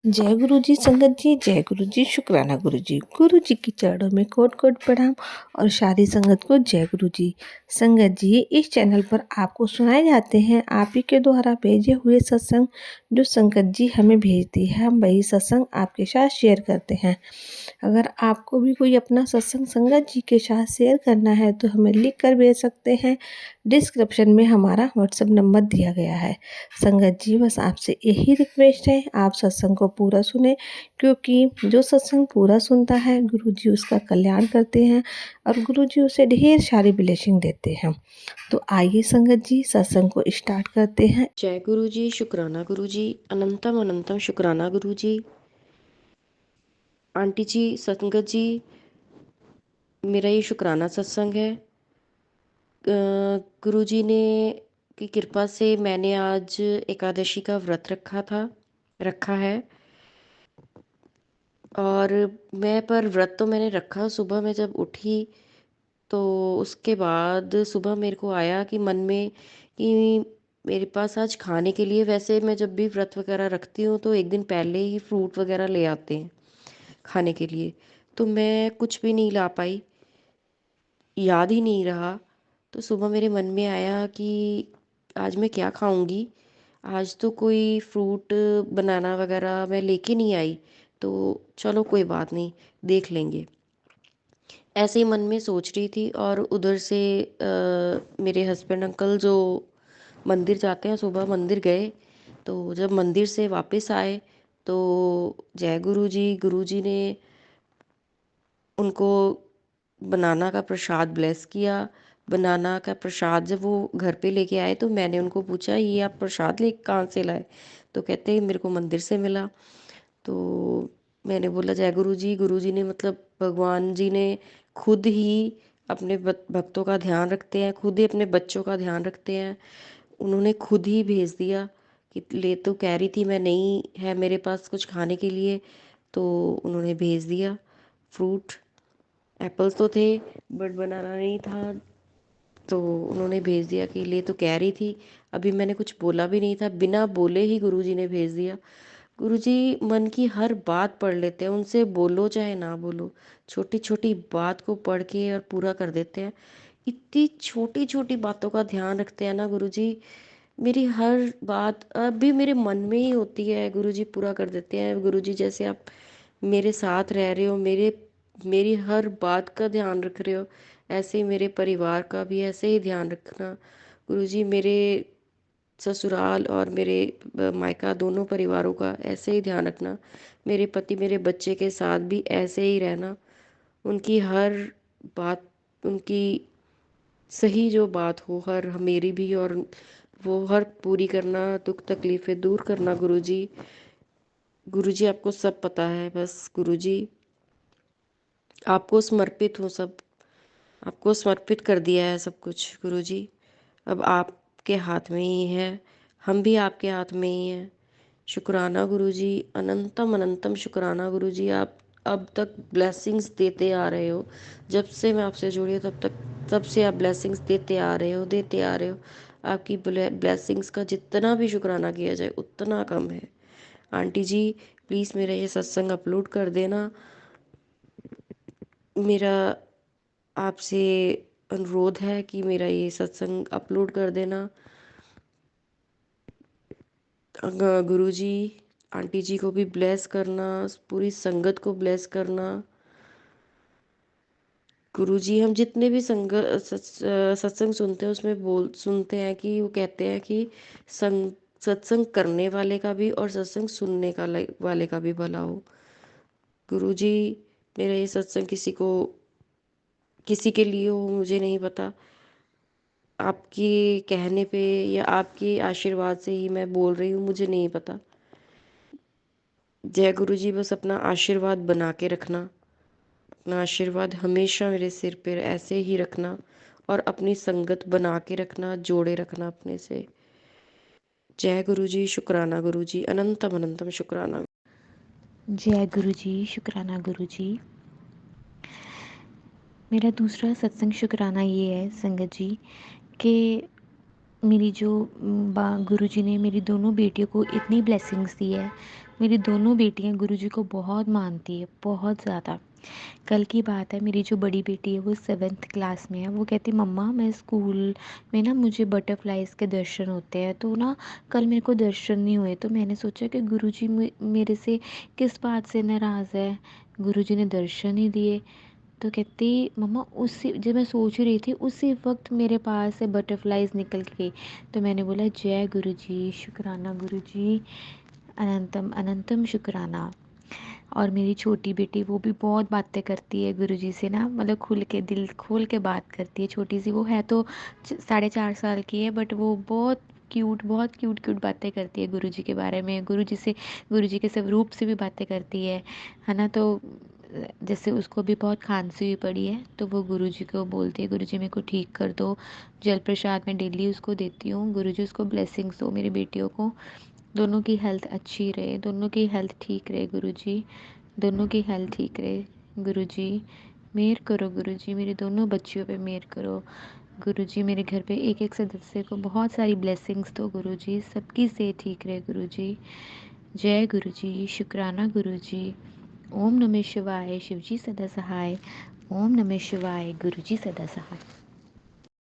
जय गुरु जी संगत जी, जय गुरु जी, शुक्राना गुरु जी। गुरु जी की चरणों में कोट कोट प्रणाम और सारी संगत को जय गुरु जी। संगत जी, इस चैनल पर आपको सुनाए जाते हैं आप ही के द्वारा भेजे हुए सत्संग, जो संगत जी हमें भेजती है, हम वही सत्संग आपके साथ शेयर करते हैं। अगर आपको भी कोई अपना सत्संग संगत जी के साथ शेयर करना है तो हमें लिख कर भेज सकते हैं। डिस्क्रिप्शन में हमारा व्हाट्सएप नंबर दिया गया है। संगत जी, बस आपसे यही रिक्वेस्ट है, आप सत्संग को पूरा सुने, क्योंकि जो सत्संग पूरा सुनता है गुरु जी उसका कल्याण करते हैं और गुरु जी उसे ढेर सारी ब्लेसिंग देते हैं। तो आइए संगत जी, सत्संग को स्टार्ट करते हैं। जय गुरु जी, शुक्राना गुरु जी, अनंतम अनंतम शुक्राना गुरु जी। आंटी जी, संगत जी, मेरा ये शुक्राना सत्संग है। गुरु जी ने की कृपा से मैंने आज एकादशी का व्रत रखा है। और पर व्रत तो मैंने रखा। सुबह मैं जब उठी तो उसके बाद सुबह मेरे को आया कि मन में कि मेरे पास आज खाने के लिए, वैसे मैं जब भी व्रत वगैरह रखती हूँ तो एक दिन पहले ही फ्रूट वगैरह ले आते हैं खाने के लिए। तो मैं कुछ भी नहीं ला पाई, याद ही नहीं रहा। तो सुबह मेरे मन में आया कि आज मैं क्या खाऊंगी। आज तो कोई फ्रूट बनाना वगैरह मैं लेके नहीं आई, तो चलो कोई बात नहीं, देख लेंगे। ऐसे ही मन में सोच रही थी और उधर से मेरे हस्बैंड अंकल जो मंदिर जाते हैं, सुबह मंदिर गए। तो जब मंदिर से वापस आए तो जय गुरु जी ने उनको बनाना का प्रसाद ब्लेस किया। बनाना का प्रसाद जब वो घर पे लेके आए तो मैंने उनको पूछा, ये आप प्रसाद ले कहाँ से लाए? तो कहते हैं मेरे को मंदिर से मिला। तो मैंने बोला जय गुरु जी ने मतलब भगवान जी ने खुद ही अपने भक्तों का ध्यान रखते हैं, खुद ही अपने बच्चों का ध्यान रखते हैं। उन्होंने खुद ही भेज दिया कि ले, तो कह रही थी मैं नहीं है मेरे पास कुछ खाने के लिए, तो उन्होंने भेज दिया फ्रूट। एप्पल्स तो थे बट बनाना नहीं था, तो उन्होंने भेज दिया कि ले, तो कह रही थी। अभी मैंने कुछ बोला भी नहीं था, बिना बोले ही गुरुजी ने भेज दिया। गुरुजी मन की हर बात पढ़ लेते हैं, उनसे बोलो चाहे ना बोलो, छोटी छोटी बात को पढ़ के और पूरा कर देते हैं। इतनी छोटी छोटी बातों का ध्यान रखते हैं ना गुरुजी। मेरी हर बात अभी मेरे मन में ही होती है, गुरुजी पूरा कर देते हैं। गुरुजी जैसे आप मेरे साथ रह रहे हो, मेरी हर बात का ध्यान रख रहे हो, ऐसे ही मेरे परिवार का भी ऐसे ही ध्यान रखना गुरुजी। मेरे ससुराल और मेरे मायका दोनों परिवारों का ऐसे ही ध्यान रखना। मेरे पति मेरे बच्चे के साथ भी ऐसे ही रहना। उनकी हर बात, उनकी सही जो बात हो, हर मेरी भी और वो हर पूरी करना, दुख तकलीफ़ें दूर करना गुरुजी। गुरुजी आपको सब पता है, बस गुरुजी आपको समर्पित हूँ सब, आपको समर्पित कर दिया है सब कुछ गुरुजी। अब आपके हाथ में ही है, हम भी आपके हाथ में ही हैं। शुक्राना गुरुजी, अनंतम अनंतम शुक्राना गुरुजी। आप अब तक ब्लेसिंग्स देते आ रहे हो, जब से मैं आपसे जुड़ी हूँ तब से आप ब्लेसिंग्स देते आ रहे हो। आपकी ब्लेसिंग्स का जितना भी शुक्राना किया जाए उतना कम है। आंटी जी, प्लीज़ मेरा ये सत्संग अपलोड कर देना। मेरा आपसे अनुरोध है कि मेरा ये सत्संग अपलोड कर देना। गुरुजी आंटी जी को भी ब्लेस करना, पूरी संगत को ब्लेस करना। गुरुजी हम जितने भी सत्संग सुनते हैं उसमें सुनते हैं कि वो कहते हैं कि संग सत्संग करने वाले का भी और सत्संग सुनने वाले का भी भला हो। गुरुजी, मेरा ये सत्संग किसी के लिए हो मुझे नहीं पता, आपके कहने पे या आपके आशीर्वाद से ही मैं बोल रही हूँ, मुझे नहीं पता। जय गुरु जी, बस अपना आशीर्वाद बना के रखना, अपना आशीर्वाद हमेशा मेरे सिर पर ऐसे ही रखना और अपनी संगत बना के रखना, जोड़े रखना अपने से। जय गुरु जी, शुक्राना गुरु जी, अनंतम अनंतम शुक्राना। जय गुरु जी, शुक्राना गुरु जी। मेरा दूसरा सत्संग शुक्राना ये है संगत जी कि मेरी जो गुरु जी ने मेरी दोनों बेटियों को इतनी ब्लेसिंग्स दी है। मेरी दोनों बेटियां गुरुजी को बहुत मानती है, बहुत ज़्यादा। कल की बात है, मेरी जो बड़ी बेटी है वो 7th क्लास में है। वो कहती मम्मा मैं स्कूल में ना मुझे बटरफ्लाइज़ के दर्शन होते हैं, तो ना कल मेरे को दर्शन नहीं हुए। तो मैंने सोचा कि गुरुजी मेरे से किस बात से नाराज़ है, गुरुजी ने दर्शन ही दिए। तो कहती मम्मा उसी जब मैं सोच रही थी उसी वक्त मेरे पास से बटरफ्लाइज निकल के गई। तो मैंने बोला जय गुरुजी, शुक्राना गुरुजी, अनंतम अनंतम शुक्राना। और मेरी छोटी बेटी वो भी बहुत बातें करती है गुरुजी से ना, मतलब खुल के दिल खोल के बात करती है। छोटी सी वो है तो 4.5 साल की है, बट वो बहुत क्यूट क्यूट बातें करती है गुरुजी के बारे में, गुरुजी से, गुरुजी के स्वरूप से भी बातें करती है ना। तो जैसे उसको भी बहुत खांसी हुई पड़ी है, तो वो गुरुजी को बोलती है गुरुजी मेरे को ठीक कर दो। जल प्रसाद मैं डेली उसको देती हूँ, गुरुजी उसको ब्लेसिंग्स दो मेरी बेटियों को, दोनों की हेल्थ अच्छी रहे, दोनों की हेल्थ ठीक रहे गुरुजी, दोनों की हेल्थ ठीक रहे गुरुजी। मेहर करो गुरुजी, मेरी दोनों बच्चियों पे मेहर करो गुरुजी। मेरे घर पे एक एक सदस्य को बहुत सारी ब्लेसिंग्स दो गुरुजी, सबकी सेहत ठीक रहे गुरुजी। जय गुरुजी, शुक्राना गुरुजी। ओम नमः शिवाय, शिवजी सदा सहाय। ओम नमः शिवाय, गुरुजी सदा सहाय।